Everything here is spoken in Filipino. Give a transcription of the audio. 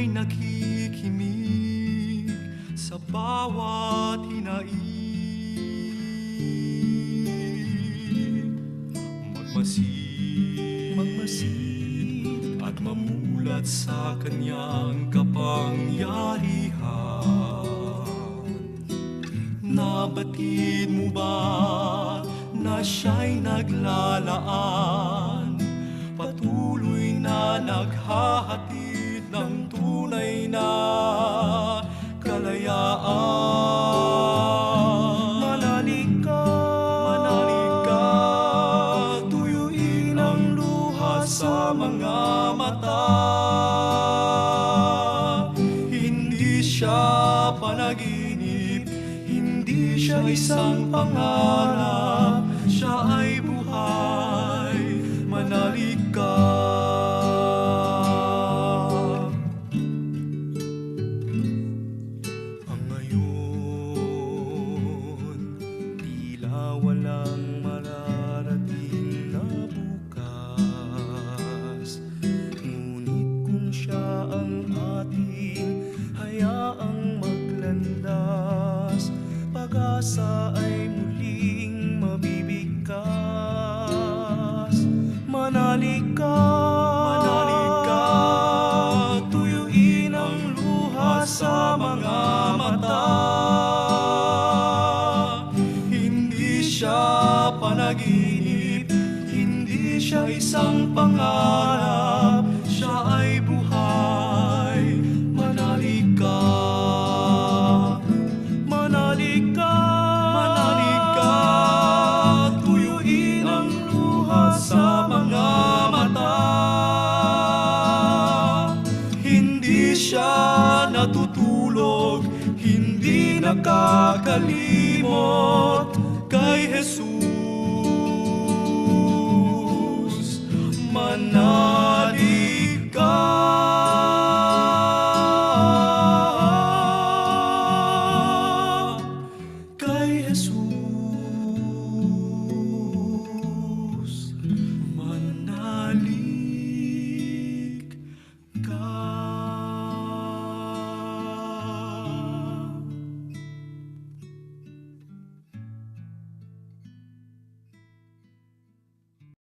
ay nakikimig sa bawat hinaing. Magmasid at mamulat sa kanyang kapangyarihan. Nabatid mo ba na siya'y naglalaan, patuloy na naghahatid ng tunay na kalayaan? Manalig ka, tuyuin ang luha sa mga mata. Hindi siya panaginip, hindi siya isang pangarap, siya ay buhay. Manalig ka. Ang ngayon, tila walang mararating na bukas. Ngunit kung siya ang ating hayaang maglandas, pag-asa ay muling mabibigkas. Manalig ka, tuyuin ang luha sa mga mata. Hindi siya panaginip, hindi siya isang pangarap, siya ay buhay. Manalig ka. Manalig ka, tuyuin ang luha sa mga mata. Hindi siya natutulog, hindi nakakalimot.